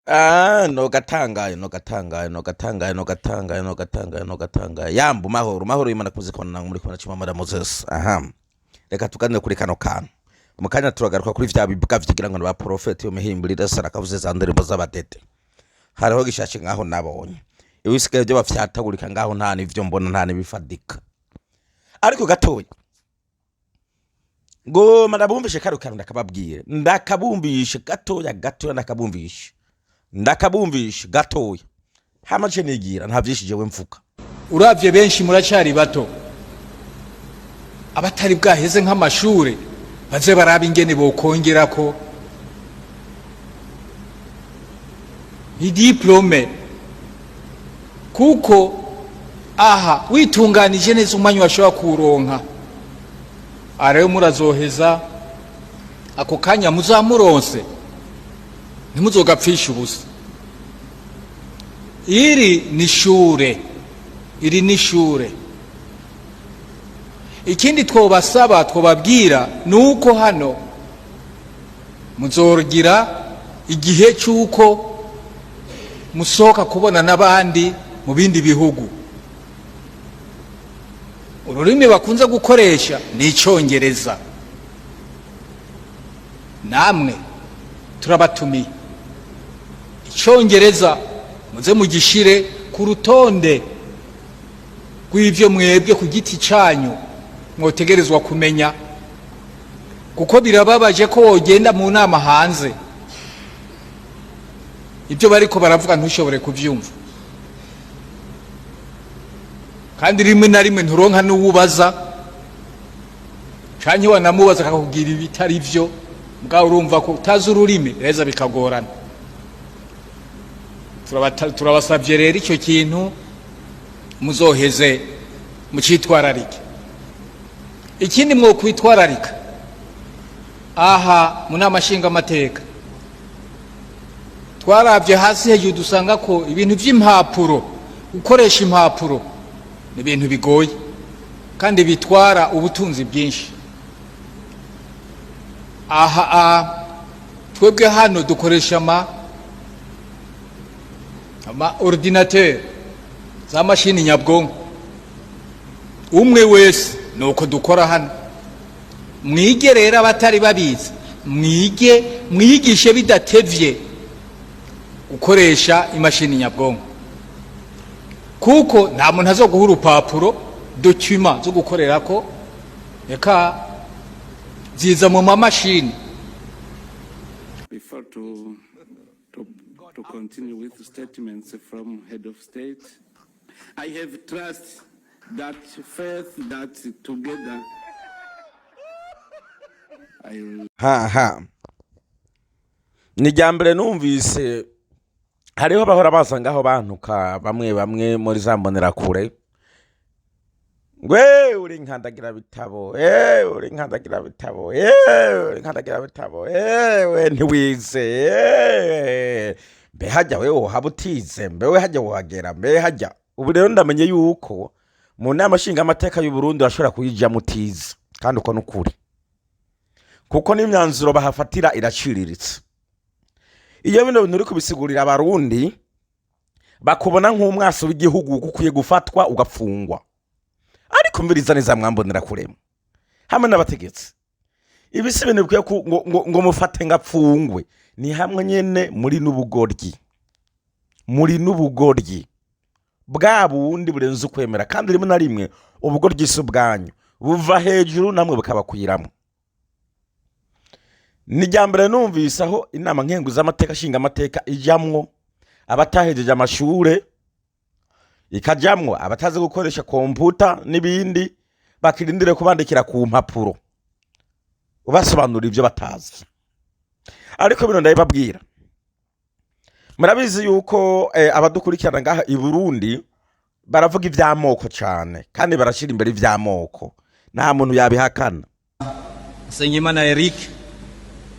no gatangaye yambu mahoro Imana kuzikona muri kona chimamara Moses. Reka tuganire kuri kano kantu mukanya turagaruka kuri vya bibuga vyigira ngo ba prophet yo mihimbirira sara kavuze za ndirimbo z'abadete hariho gishashe ngaho nabonye ibisigaye byo bafyatagurika ngaho nta nivyo mbona nta nibifadika ariko gatoya ngo marabumvishe karukana ndakabumbishe gatoya ndakabumbishe gatoya hamaje nigira nta vyishije we mvuka uravye benshi muracari bato abatari bwaheze nk'amashure baze baraba ingene bokongera ko diplome kuko aha witunganije neza umwanya washobora kuronka arayo murazoheza ako kanya muzamuronse ntimuzogapfisha ubusa. iri ni shure ikindi twobasaba twobabwira nuko hano muzorgira igihe cyuko musohoka kubona n'abandi mu bindi bihugu. Ururimi bakunze gukoresha ni Icongereza. Namwe turabatumiye Icongereza muze mugishire ku rutonde rw'ivyo mwebwe ku giti canyu mwotegerezwa kumenya, kuko birababaje ko wogenda mu nama hanze ibyo bariko baravuga ntushobore kuvyumva, kandi rimwe na rimwe nturonka n'uwubaza canke wanamubaza akakubwira ibitari vyo, mbwa urumva ko utazi ururimi reza bikagorana. Turabasavye rero icyo kintu muzoheze mucitwararike. Ikindi mwo kwitwararika aha mu nama nshinga amateka twaravye hasi hejuru dusanga ko ibintu vy'impapuro, gukoresha impapuro ni ibintu bigoye kandi bitwara ubutunzi bwinshi. Aha twebwe hano dukoresha ama ordinateur za mashini nyabwonko, umwe wese nuko dukora hano. Mwige rero abatari babizi, mwigishe bidatevye ukoresha imashini nyabwonko, kuko nta muntu azoguha urupapuro document zo gukorerako, eka ziza mu mamashini. Before to continue with the statements from head of state, I have trust, that faith, that together I will... Nijambere numvise hariho bahora basangaho bantuka bamwe muri zambonera kure, ngwe uri nkandagira bitabo, uri nkandagira bitabo, uri nkandagira bitabo, we ntiwize, mbe hajya wewe habutize, mbe we hajya wagera, mbe hajya. Ubu rero ndamenye yuko mu nama nshinga amateka y'u Burundi bashobora kuyija mutize, kandi uko nukuri, kuko n'imyanzuro bahafatira iraciriritse. Iyo bino bintu uri kubisigurira abarundi bakubona nk'umwaso w'igihugu kukuye gufatwa ugafungwa, ariko mbiriza neza mwambonera kurema hamwe n'abategetsi. Ibisi bintu bikwiye ngo mufate ngapfungwe ni hamwe nyene muri n'ubugoryi bwa bundi burenze ukwemera, kandi rimwe na rimwe ubugoryi subwanyu buva hejuru namwe bukabakwiramo. Nijambere numvise aho inama nkenguza amateka shinga amateka ijamwo abatahejeje amashure, ikajamwo abatazi gukoresha computer n'ibindi, bakirindire kubandikira ku mpapuro ubasobanura ivyo batazi. Ariko bino ndabibabwira, murabizi yuko abadukurikirana ngaha i Burundi baravuga ivy'amoko cyane, kandi barashira imbere ivy'amoko, nta muntu yabihakana. Senyimana Eric,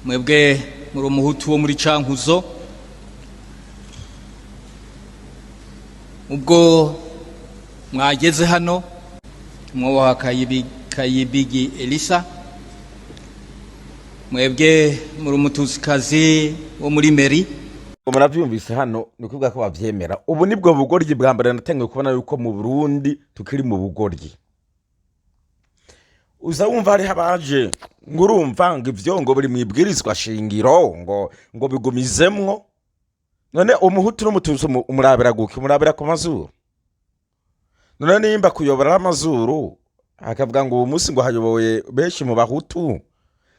mwebwe muri umuhutu wo muri Cankuzo, ubwo mwageze hano mwoba Kayibigi Elisa, mwebwe muri umutuzikazi wo muri Meri, muravyumvise hano ni ukuvuga ko bavyemera. Ubu nibwo bugoryi bwa mbere natangiye kubona yuko mu Burundi tukiri mu bugoryi. Uza wumva hari habaje ngurumva ngo ivyo ngo buri mwibwirizwa shingiro ngo bigumizemwo. None umuhutu n'umututsi umurabira guki, umurabira ku mazuru. None nimba kuyobora amazuru akavuga ngo uwo munsi ngo hayoboye benshi mu bahutu,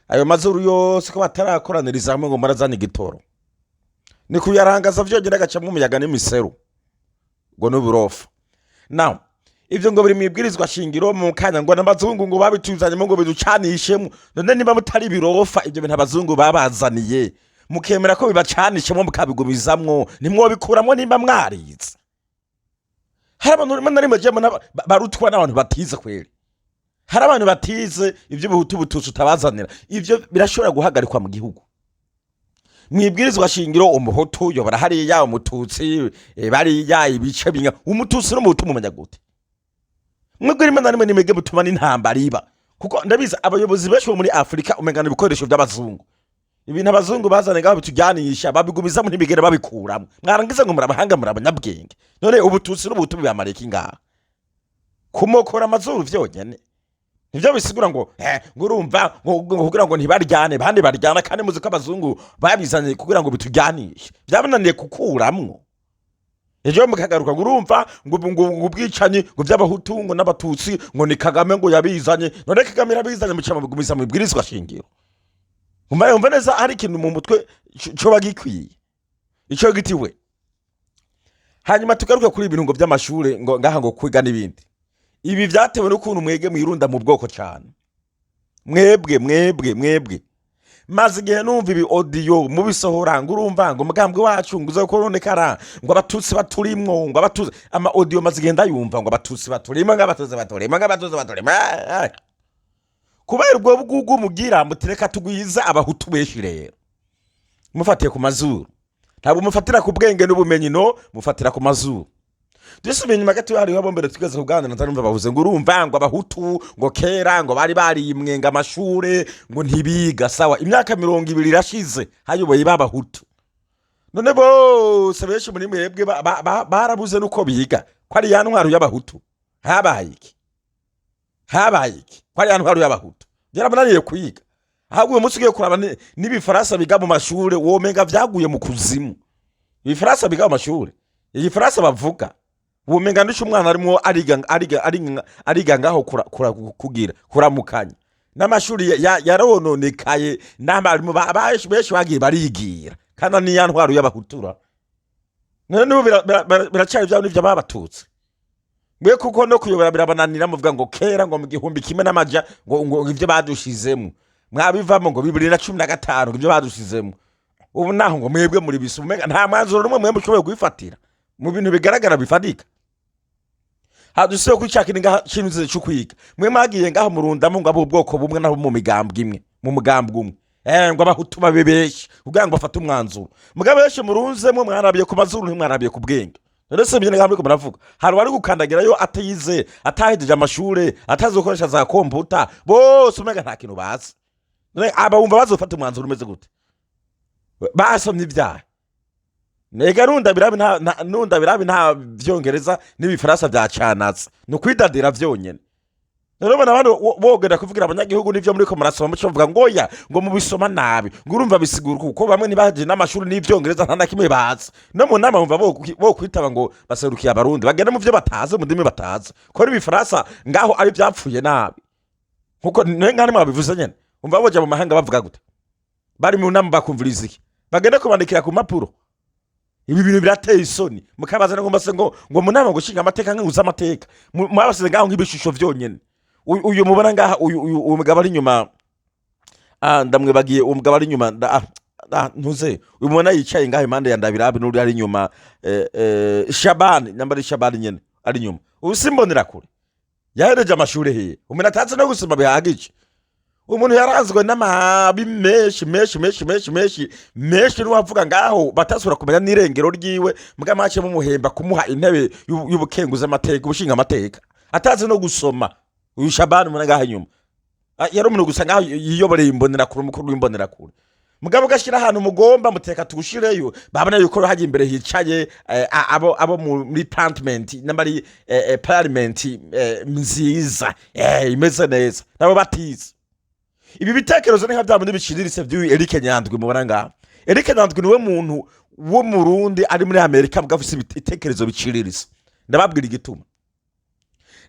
ayo mazuru yose ko batarakoraniriza hamwe ngo marazana igitoro, ni kuyarangaza vyogera gacamwe umuyaga n'imiseru ngo n'uburofa. Now ivyo ngo biri mwibwirizwa shingiro mu kanya ngo n'abazungu ngo babituzanyemo ngo biducanishemo. None niba mutari birofa ivyo bintu abazungu babazaniye mukemera ko bibacanishemo mukabigumizamwo, nimwobikuramwo nimba mwarize. Hari abantu rimwe na rimwe barutwa n'abantu batize kweli. Hari abantu batize ivyo buhutu bututsi utabazanira. Ivyo birashobora guhagarikwa mu gihugu. Mwibwirizwa shingiro umuhutu yobora hariya, umututsi bariya, ibice binga. Umututsi n'umuhutu mumenya gute? Mwebwe rimwe na rimwe nimege mutuma n'intambara iba. Kuko ndabiza abayobozi benshi bo muri Afrika umengana ibikoresho by'abazungu. Ibintu abazungu bazane ngaho bitujyanisha babigumiza mu ntibigere babikuramwe. Mwarangiza ngo murabahanga murabanyabwenge. None ubututsi n'ubuhutu bibamareka ingaha. Kumokora amazuru vyonyene. Nivyo bisigura ngo ngurumva ngo kugira ngo ntibaryane bandi baryana, kandi muzi ko abazungu babizanye kugira ngo bitujyanishe. Byabananiye kukuramwo. Ejo mukagaruka ngurumva ngo ubwicanyi ngo by'abahutu ngo n'abatutsi ngo ni Kagame ngo yabizanye. None Kagame yabizanye mu cyama bigumiza mu bwirizwa shingiro. Umva neza hari ikintu mu mutwe cyo bagikwiye. Ico gitiwe. Hanyuma tugaruka kuri ibintu ngo by'amashure ngo ngaha ngo kwiga n'ibindi. Ibi vyatewe n'ukuntu mwege mwirunda mu bwoko cyane. Mwebwe. Maze igihe numva ibi audio mubisohora ngurumva ngo mugambwe wacu nguzo koronekara ngo abatutsi baturimwo ngo abatutsi ama audio maze igenda yumva ngo abatutsi baturima ng'abatutsi baturima. Kubera ubwo bwugu mugira mutireka tugwiza abahutu benshi rero. Mufatiye ku mazuru. Ntabwo mufatira ku bwenge n'ubumenyi, no mufatira ku mazuru. Dusubye nyuma gato hari habo mbere tugaze kuganira ntanumva bavuze ngo urumva ngo abahutu ngo kera ngo bari barimwe ngo amashure ngo ntibiga. Sawa, imyaka 20 irashize hayoboye babahutu. None bose benshi muri mwebwe barabuze nuko biga. Ko ari yantwaro y'abahutu. Habaye iki? Ko ari yantwaro y'abahutu. Byarabananiye kwiga. Ahubwo umunsi ugiye kuraba n'ibifaransa biga mu mashure womenga vyaguye mu kuzimu. Ibifaransa biga mu mashure, igifaransa bavuga womenga ndisho umwana arimo ariga ngaho kugira kuramukanya. N'amashuri yarononekaye n'abarimu benshi bagiye barigira kandi ni yantwaro y'abahutura. None biracari bya n'ivyo babatutse. Mwe kuko no kuyobora birabananira muvuga ngo kera ngo mu 1000 ngo ivyo badushizemo mwabivamo ngo 2015 ngo ivyo badushizemo. Ubu naho ngo mwebwe muri bisumenga nta mwanzuro rumwe mwe mushoboye kwifatira mu bintu bigaragara bifadika. Hadusiye kwicakira ngaha kintu cyo kwiga. Mwe magiye ngaho murundamo ngo abo bwoko bumwe nabo mu migambwe imwe, mu mugambwe umwe. Ngo abahutu babebeshi kugira ngo bafate umwanzuro. Mugabeshi murunzemo mwarabiye ku mazuru ntimwarabiye ku bwenge. Ndetse mbye ngamwe ko muravuga. Hari wari gukandagirayo atayize, atahejeje amashure, atazokoresha za computer, bose umega nta kintu bazi. None aba bumva bazofata umwanzuro umeze gute? Basomye ibyaha. Nega nunda birabi nta vyongereza n'ibifaransa byacanatse. No kwidadira vyonyene. None bana abantu bogera kuvugira abanyagihugu n'ivyo muri ko murasoma muco mvuga ngoya ngo mubisoma nabi. Ngurumva bisigura kuko bamwe nibaje n'amashuri n'ivyongereza nta nakimwe bazi. No mu nama mumva bo kwitaba ngo baserukiye abarundi bagenda mu vyo bataze mu ndimi bataze. Ko ibifaransa ngaho ari byapfuye nabi. Nkuko ngani mwabivuze nyene. Umva boje mu mahanga bavuga gute? Bari mu nama bakumviriza iki? Bagenda kubandikira ku mapuro. Ibi bintu birateye isoni. Mukabaza ngo mbase ngo munama ngo shinga amateka nkuza amateka. Mwabasize ngaho nk'ibishusho vyonyene. Uyu mubona ngaha uyu umugabo ari nyuma ndamwe bagiye umugabo ari nyuma ntuze uyu mubona yicaye ngaho impande ya Ndabirabe n'uri ari nyuma Shabani nambari Shabani nyene ari nyuma usimbonera kure yahereje amashure he umena atatse no gusoma bihagije umuntu yarazwe n'amabi menshi n'uwavuga ngaho batasura kumenya n'irengero ryiwe mbwa make mu muhemba kumuha intebe y'ubukenguza amateka ubushinga amateka ataze no gusoma. Uyu Shabani muna ngaha nyuma yari umuntu gusa ngaho yiyoboreye imbonera kure umukuru w'imbonera kure mugabo gashira ahantu mugomba muteka tugushireyo babona yuko haje imbere hicaye abo muri parliament n'abari parliament nziza imeze neza nabo batize. Ibi bitekerezo ni nka bya muri biciriritse by'uyu Eric Nyandwi mubona ngaho. Eric Nyandwi niwe muntu wo mu Burundi ari muri Amerika bwafise ibitekerezo biciriritse. Ndababwira igituma.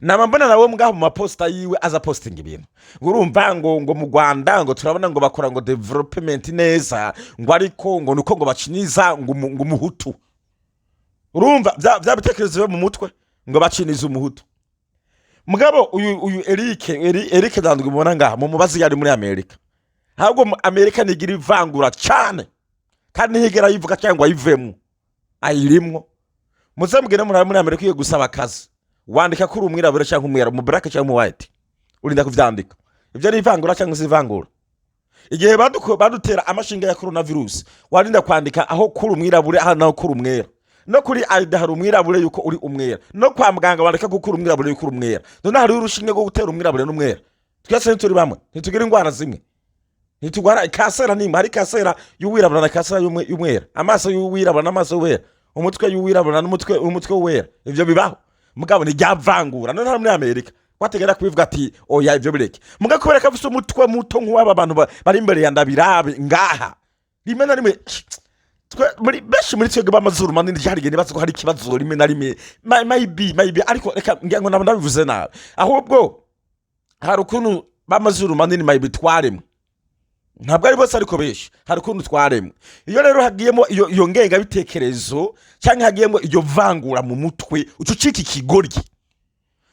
Namambona nawe mgaho mu maposta yiwe aza posting ibintu. Urumva ngo mu Rwanda ngo turabona ngo bakora ngo development neza ngo ariko ngo nuko ngo baciniza ngo umuhutu. Urumva bya bitekerezo mu mutwe ngo baciniza umuhutu. Mugabo uyu Eric Nyandwi mubona ngaha mu mubazi yari muri Amerika. Ahubwo Amerika nigira ivangura cyane. Kandi higera yivuga cyangwa yivemo. Ayirimwo. Muzambwira muri Amerika iyo gusaba akazi. Wandika kuri umwirabura cyangwa umwera mu black cyangwa mu white. Urinda kuvyandika. Ivyo ari ivangura cyangwa sivangura. Igihe badutera amashinga ya coronavirus, warinda kwandika aho kuri umwirabura aha naho kuri umwera. No kuri aida hari umwirabura yuko uri umwera. No kwa muganga wandika ko kuri umwirabura yuko uri umwera. None hari urushinge rwo gutera umwirabura n'umwera. Twese turi bamwe. Ntitugira ingwara zimwe. Ntitugwara kansera nimba hari kansera y'uwirabura na kansera y'umwera. Amaso y'uwirabura n'amaso y'uwera. Umutwe y'uwirabura n'umutwe w'uwera. Ivyo bibaho. Mugabo ni ryavangura none hari muri Amerika kwategera kubivuga ati oya ivyo bireke muga kubereka afise umutwe muto nk'waba abantu bari imbere ya ndabirabe ngaha rimwe na rimwe muri beshi muri twege bamazuru manini cyari bazo ko hari kibazo rimwe na rimwe maybe ariko reka ngiyango ndabivuze nawe ahubwo hari ukuntu bamazuru manini maybe twaremwe ntabwo ari bose ariko beshi hari ukuntu twaremwe iyo rero hagiyemo iyo ngenga bitekerezo cyangwa hagiyemo iyo vangura mu mutwe ucucika ikigoryi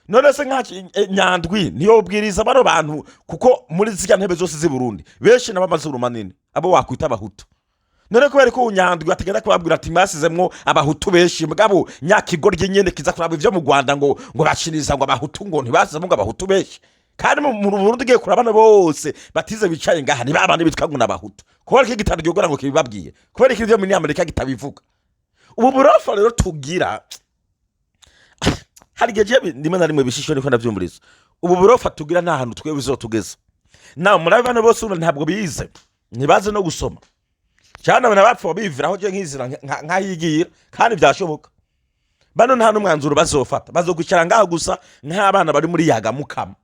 none se nka Nyandwi niyo ubwiriza baro bantu kuko muri zika ntebe zose z'i Burundi beshi n'abamazuru manini abo wakwita abahutu none kubera ko Nyandwi ategera kubabwira ati mwasizemwo abahutu beshi mugabo nyakigoryi nyene kiza kuraba ivyo mu Rwanda ngo bashiniza ngo abahutu ngo ntibasizemwo ngo abahutu beshi kandi mu Burundi giye kurabana bose batize bicaye ngaha ni babandi bitwa ngo nabahutu kubera ko igitaro gyogora ngo kibabwiye kubera ko ivyo muri Amerika gitabivuga ubu burofa rero tugira hari geje ndimo nari mu bishisho niko ndavyumvuriza ubu burofa tugira nta hantu twe bizotugeza nawe murabana bose ntabwo bize ntibaze no gusoma cyane abana bapfa biviraho je nkizira nkayigira kandi byashoboka bano nta numwanzuro bazofata bazokwicara ngaho gusa nk'abana bari muri yaga mukama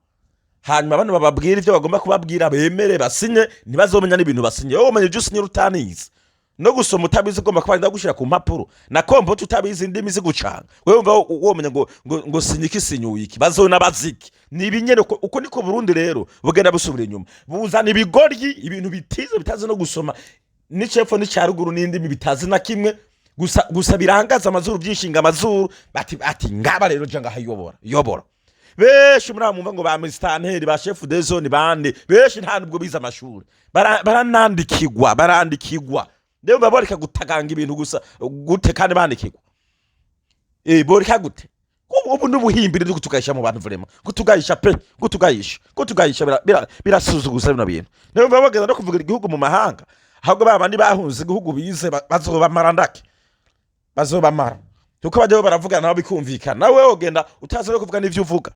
hanyuma abantu bababwira ivyo bagomba kubabwira bemere basinye ntibazomenya n'ibintu basinye wowe umenye just ni rutanize no gusoma utabizi ugomba kuba ndagushira ku mpapuro na kombo tutabizi indimi zigucanga wewe umva womenya ngo sinyiki sinyuyiki bazona baziki nibinyene uko niko Burundi rero bugenda busubira inyuma buzana ibigoryi ibintu bitize bitazi no gusoma ni chefo ni cyaruguru n'indimi bitazi na kimwe gusa birangaza amazuru byishinga amazuru bati ngaba rero janga hayobora beshi muramumva ngo ba Mr. ba chef de zone bande beshi nta nubwo biza amashuri barandikigwa Leo baboreka gutaganga ibintu gusa gute kandi bandikirwa. Boreka gute? Ubu n'ubuhimbire byo kutugayisha mu bantu vrema. Kutugayisha pe, kutugayisha birasuzuguza bino bintu. Leo babageza no kuvugira igihugu mu mahanga. Ahubwo babandi bahunze igihugu bize bazobamara ndake. Bazobamara. Tuko bajye baravugana nabo bikumvikana. Nawe ogenda utaze no kuvuga n'ivyo uvuga.